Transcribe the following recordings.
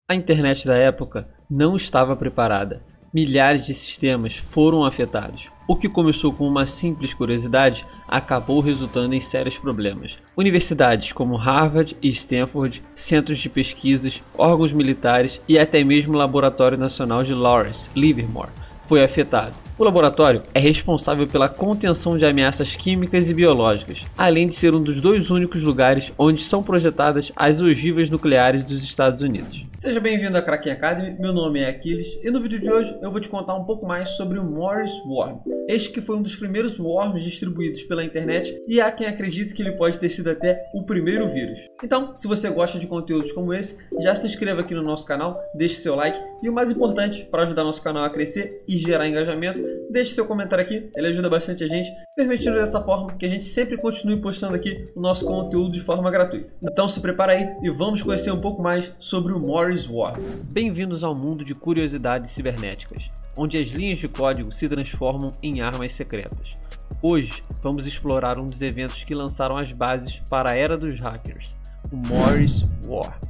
A internet da época não estava preparada. Milhares de sistemas foram afetados. O que começou com uma simples curiosidade acabou resultando em sérios problemas. Universidades como Harvard e Stanford, centros de pesquisas, órgãos militares e até mesmo o Laboratório Nacional de Lawrence Livermore foi afetado. O laboratório é responsável pela contenção de ameaças químicas e biológicas, além de ser um dos dois únicos lugares onde são projetadas as ogivas nucleares dos Estados Unidos. Seja bem-vindo à Kraken Academy, meu nome é Aquiles e no vídeo de hoje eu vou te contar um pouco mais sobre o Morris Worm. Este que foi um dos primeiros worms distribuídos pela internet e há quem acredite que ele pode ter sido até o primeiro vírus. Então, se você gosta de conteúdos como esse, já se inscreva aqui no nosso canal, deixe seu like e o mais importante, para ajudar nosso canal a crescer e gerar engajamento, deixe seu comentário aqui, ele ajuda bastante a gente, permitindo dessa forma que a gente sempre continue postando aqui o nosso conteúdo de forma gratuita. Então se prepara aí e vamos conhecer um pouco mais sobre o Morris Worm. Bem-vindos ao mundo de curiosidades cibernéticas, onde as linhas de código se transformam em armas secretas. Hoje vamos explorar um dos eventos que lançaram as bases para a era dos hackers, o Morris Worm.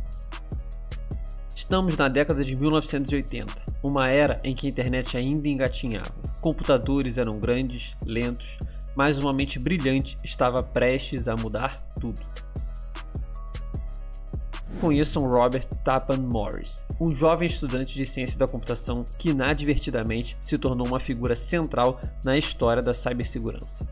Estamos na década de 1980, uma era em que a internet ainda engatinhava. Computadores eram grandes, lentos, mas uma mente brilhante estava prestes a mudar tudo. Conheçam Robert Tappan Morris, um jovem estudante de ciência da computação que inadvertidamente se tornou uma figura central na história da cibersegurança.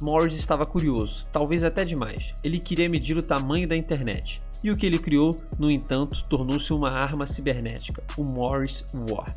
Morris estava curioso, talvez até demais. Ele queria medir o tamanho da internet. E o que ele criou, no entanto, tornou-se uma arma cibernética, o Morris Worm.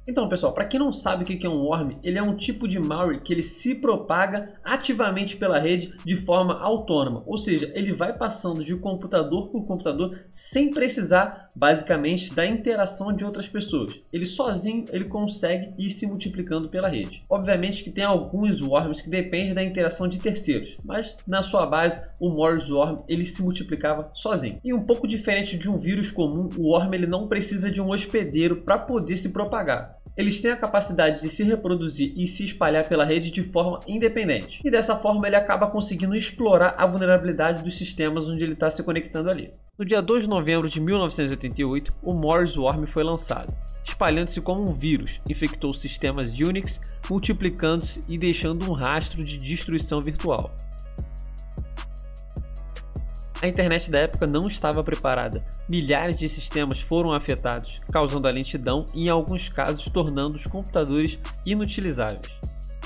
Então, pessoal, para quem não sabe o que é um worm, ele é um tipo de malware que ele se propaga ativamente pela rede de forma autônoma, ou seja, ele vai passando de computador por computador sem precisar, basicamente, da interação de outras pessoas. Ele sozinho, ele consegue ir se multiplicando pela rede. Obviamente que tem alguns worms que dependem da interação de terceiros, mas na sua base, o Morris Worm, ele se multiplicava sozinho. E um pouco diferente de um vírus comum, o worm ele não precisa de um hospedeiro para poder se propagar. Eles têm a capacidade de se reproduzir e se espalhar pela rede de forma independente. E dessa forma ele acaba conseguindo explorar a vulnerabilidade dos sistemas onde ele está se conectando ali. No dia 2 de novembro de 1988, o Morris Worm foi lançado. Espalhando-se como um vírus, infectou sistemas Unix, multiplicando-se e deixando um rastro de destruição virtual. A internet da época não estava preparada. Milhares de sistemas foram afetados, causando a lentidão e em alguns casos tornando os computadores inutilizáveis.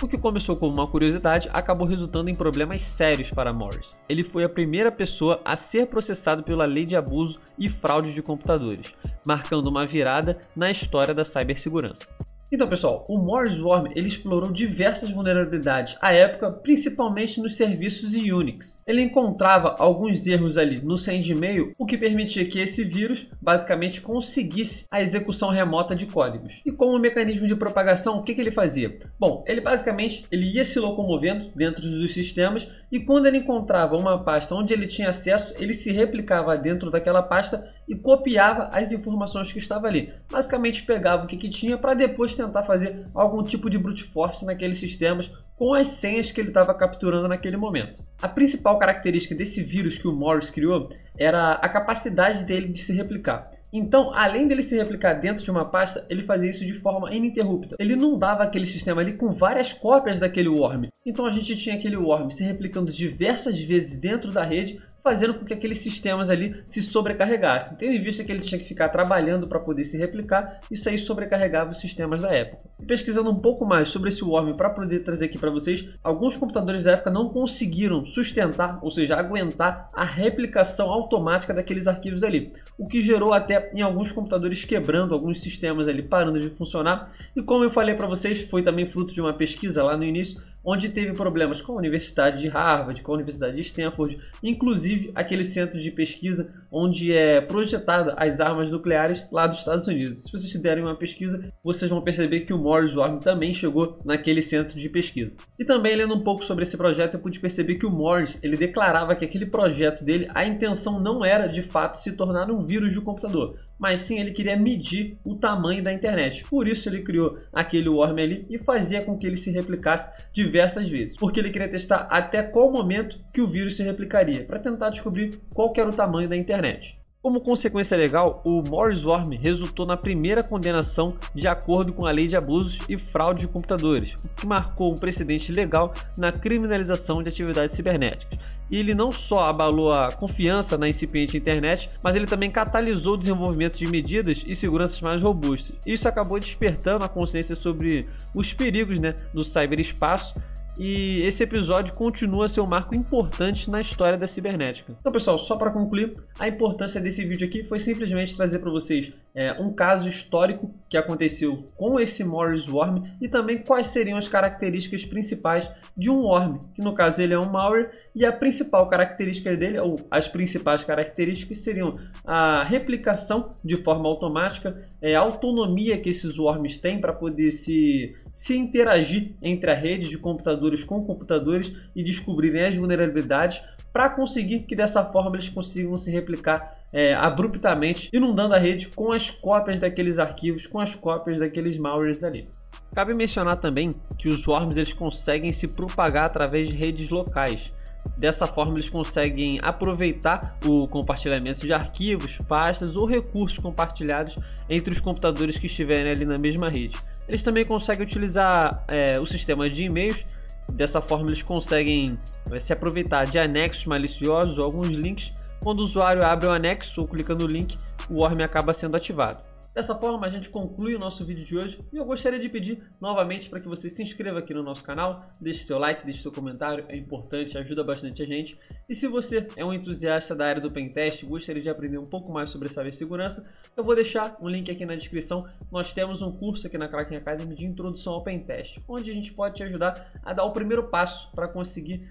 O que começou como uma curiosidade acabou resultando em problemas sérios para Morris. Ele foi a primeira pessoa a ser processado pela lei de abuso e fraude de computadores, marcando uma virada na história da cibersegurança. Então, pessoal, o Morris Worm ele explorou diversas vulnerabilidades à época, principalmente nos serviços Unix. Ele encontrava alguns erros ali no send-mail, o que permitia que esse vírus basicamente conseguisse a execução remota de códigos. E como mecanismo de propagação, o que ele fazia? Bom, ele basicamente ia se locomovendo dentro dos sistemas e quando ele encontrava uma pasta onde ele tinha acesso, ele se replicava dentro daquela pasta e copiava as informações que estavam ali. Basicamente pegava o que tinha para depois tentar fazer algum tipo de brute force naqueles sistemas com as senhas que ele estava capturando naquele momento. A principal característica desse vírus que o Morris criou era a capacidade dele de se replicar. Então, além dele se replicar dentro de uma pasta, ele fazia isso de forma ininterrupta. Ele não dava aquele sistema ali com várias cópias daquele worm. Então a gente tinha aquele worm se replicando diversas vezes dentro da rede, fazendo com que aqueles sistemas ali se sobrecarregassem. Tendo em vista que ele tinha que ficar trabalhando para poder se replicar, isso aí sobrecarregava os sistemas da época. E pesquisando um pouco mais sobre esse worm para poder trazer aqui para vocês, alguns computadores da época não conseguiram sustentar, ou seja, aguentar a replicação automática daqueles arquivos ali, o que gerou até em alguns computadores quebrando, alguns sistemas ali parando de funcionar. E como eu falei para vocês, foi também fruto de uma pesquisa lá no início, onde teve problemas com a Universidade de Harvard, com a Universidade de Stanford, inclusive aquele centro de pesquisa onde é projetada as armas nucleares lá dos Estados Unidos. Se vocês derem uma pesquisa, vocês vão perceber que o Morris Worm também chegou naquele centro de pesquisa. E também lendo um pouco sobre esse projeto, eu pude perceber que o Morris, ele declarava que aquele projeto dele, a intenção não era de fato se tornar um vírus de computador, mas sim ele queria medir o tamanho da internet. Por isso ele criou aquele worm ali e fazia com que ele se replicasse diversas vezes, porque ele queria testar até qual momento que o vírus se replicaria, para tentar descobrir qual que era o tamanho da internet. Como consequência legal, o Morris Worm resultou na primeira condenação de acordo com a Lei de Abusos e Fraude de Computadores, o que marcou um precedente legal na criminalização de atividades cibernéticas. E ele não só abalou a confiança na incipiente internet, mas ele também catalisou o desenvolvimento de medidas e seguranças mais robustas. Isso acabou despertando a consciência sobre os perigos, do ciberespaço. E esse episódio continua a ser um marco importante na história da cibernética. Então, pessoal, só para concluir, a importância desse vídeo aqui foi simplesmente trazer para vocês um caso histórico que aconteceu com esse Morris Worm e também quais seriam as características principais de um worm, que no caso ele é um malware, e a principal característica dele, ou as principais características, seriam a replicação de forma automática, a autonomia que esses worms têm para poder se interagir entre a rede de computadores com computadores e descobrirem as vulnerabilidades, para conseguir que dessa forma eles consigam se replicar abruptamente, inundando a rede com as cópias daqueles arquivos, com as cópias daqueles malwares ali. Cabe mencionar também que os worms eles conseguem se propagar através de redes locais. Dessa forma eles conseguem aproveitar o compartilhamento de arquivos, pastas ou recursos compartilhados entre os computadores que estiverem ali na mesma rede. Eles também conseguem utilizar o sistema de e-mails. Dessa forma eles conseguem se aproveitar de anexos maliciosos ou alguns links. Quando o usuário abre o anexo ou clica no link, o worm acaba sendo ativado. Dessa forma a gente conclui o nosso vídeo de hoje e eu gostaria de pedir novamente para que você se inscreva aqui no nosso canal, deixe seu like, deixe seu comentário, é importante, ajuda bastante a gente. E se você é um entusiasta da área do Pentest e gostaria de aprender um pouco mais sobre cibersegurança, eu vou deixar um link aqui na descrição. Nós temos um curso aqui na Kraken Academy de introdução ao Pentest, onde a gente pode te ajudar a dar o primeiro passo para conseguir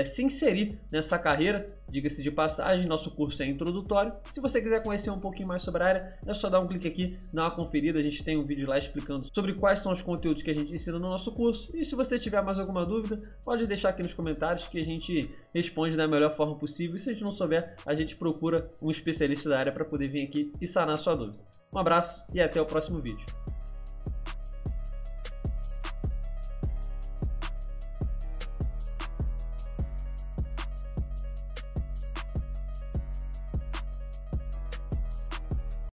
se inserir nessa carreira. Diga-se de passagem, nosso curso é introdutório. Se você quiser conhecer um pouquinho mais sobre a área, é só dar um clique aqui, dar uma conferida. A gente tem um vídeo lá explicando sobre quais são os conteúdos que a gente ensina no nosso curso. E se você tiver mais alguma dúvida, pode deixar aqui nos comentários que a gente responde da melhor forma possível. E se a gente não souber, a gente procura um especialista da área para poder vir aqui e sanar a sua dúvida. Um abraço e até o próximo vídeo.